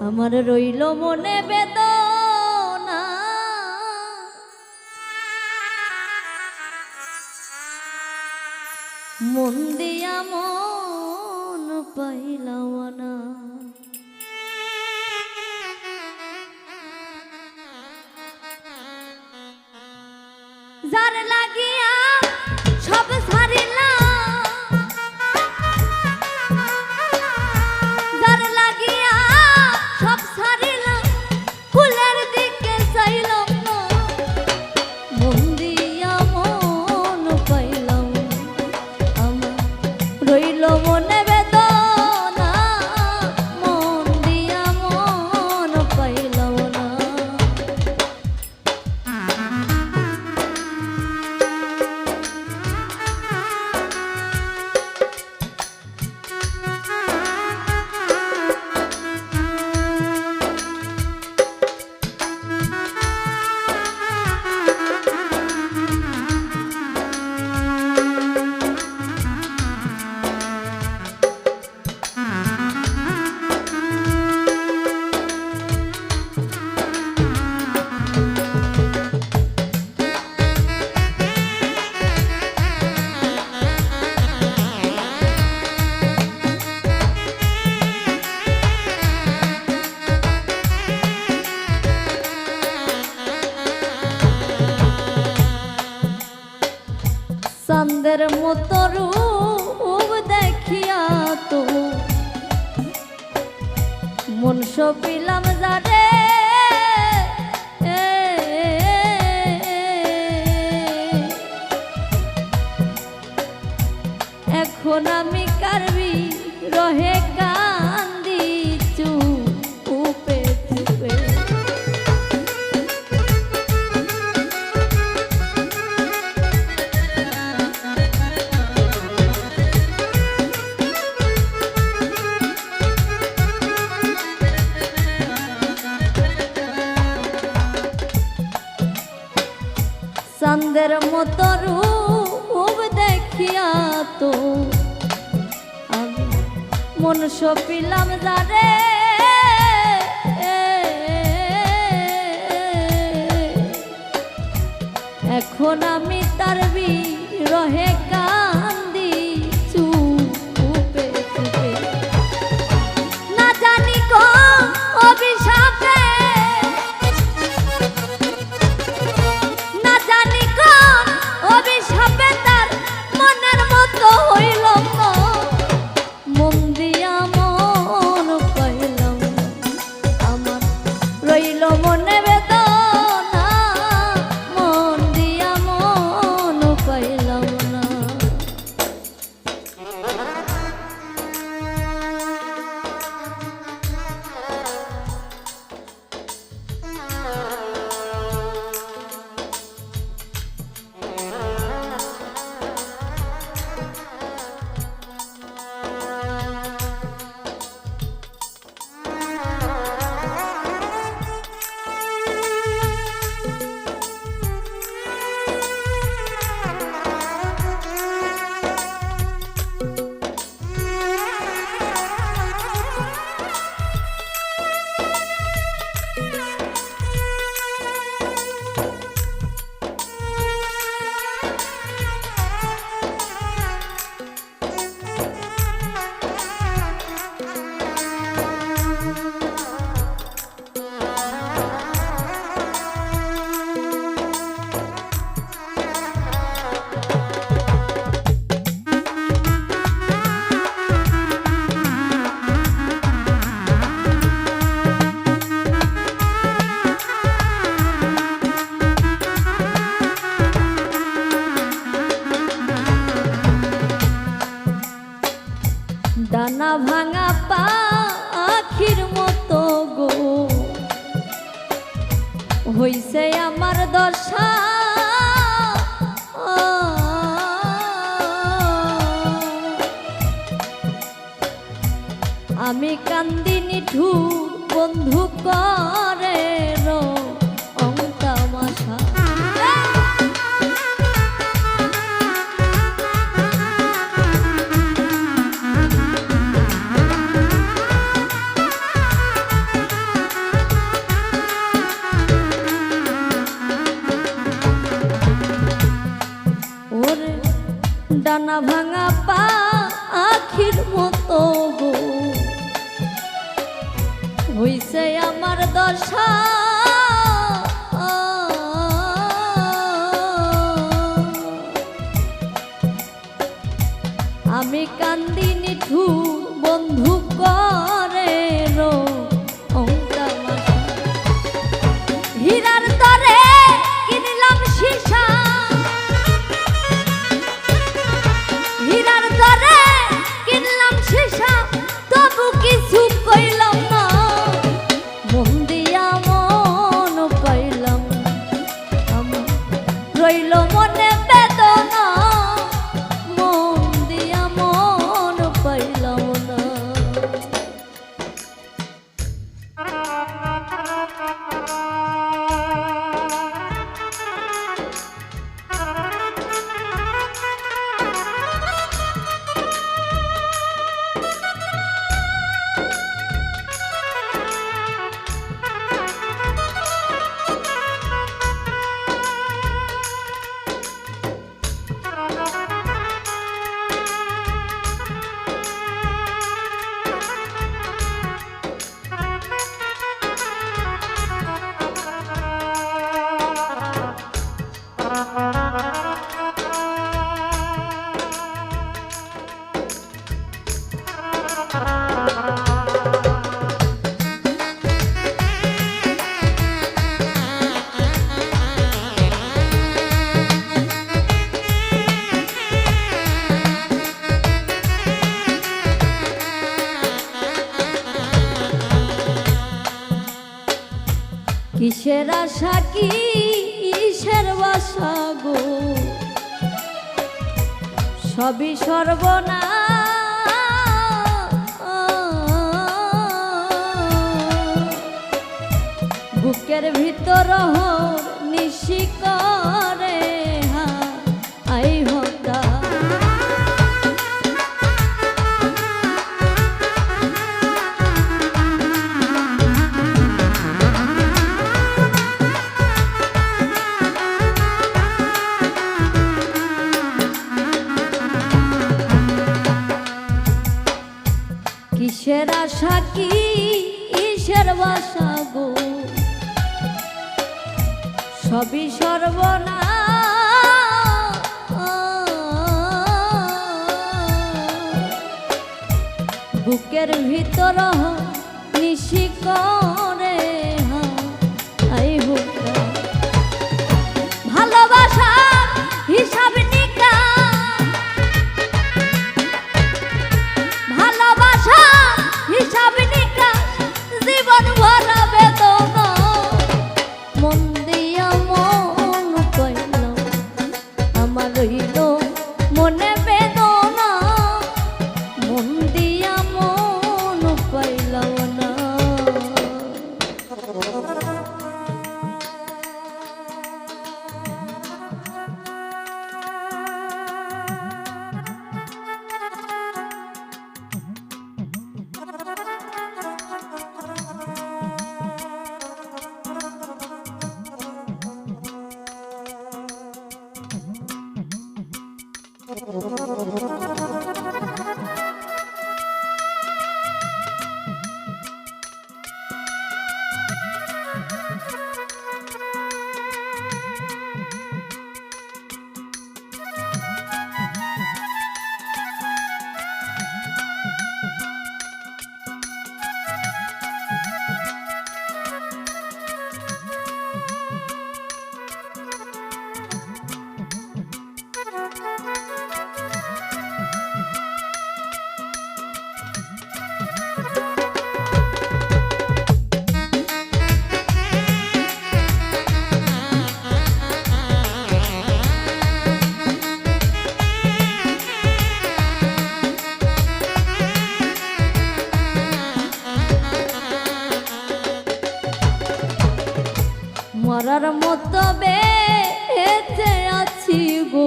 আমার রইল মনে বেদনা, মন দিয়া মন পাইলাম না। যার লাগিয়া সব ছাড়িলাম, যার লাগিয়া সব ছাড়িলাম, ফুলের দিকে চাইলাম না, মন দিয়া মন পাইলাম। আমার রইল মনে বেদনা, মন দিয়া মন পাইলাম না। চাঁদের মতো রূপ দেখিয়া তো মন সপিলাম যারে, এখন আমি কারবি রহে কান্দি চুপে চুপে। চাঁদের মতো রূপ দেখিয়া তো আমি মন সপিলাম যারে, এখন আমি তার বিরহে কান্দি চুপে চুপে। না জানি কোন অভিশাপে, অভিশাপে তার মনের মতো হইল না, মন দিয়া মন পাইলাম। আমার রইল মনে বেদনা, মন দিয়া মন পাইলাম না। ডানা ভাঙা পাখির মতো গো হইছে আমার দশা, আমি কান্দি নিঠুর বন্ধু করে অঙ্কামাশা। দশা আমি কান্দি নিঠুর বন্ধু করে রো হীরার দরে কিনলাম সীসা, হীরার দরে কিনলাম সীসা, তবু কিছু কইলাম না, মন দিয়া মন পাইলাম, আমার রইল মনে বেদনা, মন দিয়া মন পাইলাম না। কিসের আশা কিসের বাসা গো, সবই সর্বনাশ, বুকের ভিতর নিশি করে আই হতা, কিসের আশা কিসের বাসা গো, সবই সর্বনাশ, বুকের ভিতর নিশি করে আই হুকা, ভালোবাসা হিসাব নিকা, ভালোবাসা হিসাব নিকা, জীবন ভরা বেদনা, মন দিয়া মন পাইলাম, আমার রইল মনে বেদনা, মন দিয়া মন পাইলাম না। মরার মতো বেঁচে আছি গো,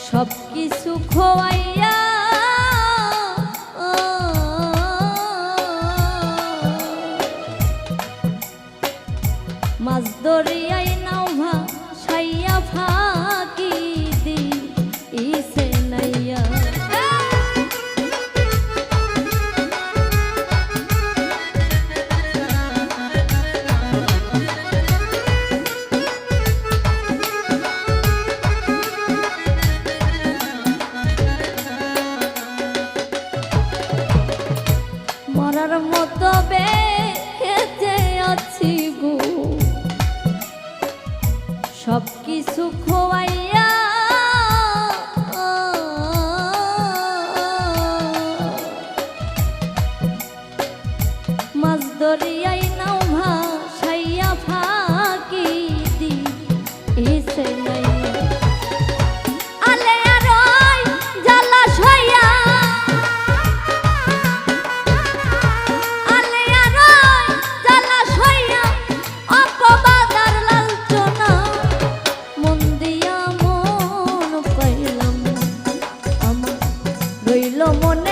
সব কিছু খোয়াইয়া, মাছ দরিয়াই নাও ভাসাইয়া ফাঁকি দিছে নাইয়া, মতো বেঁচে আছি গো সব কিছু খোয়াইয়া মাছ দরিয়াই নাও ভাসাইয়া ফাঁকি দিছে নাই আলে আর ওই জলাশয়া আলে আর ওই জলাশয়া অপবাদার লালচনা মন দিয়া মন পাইলাম আমার রইল মন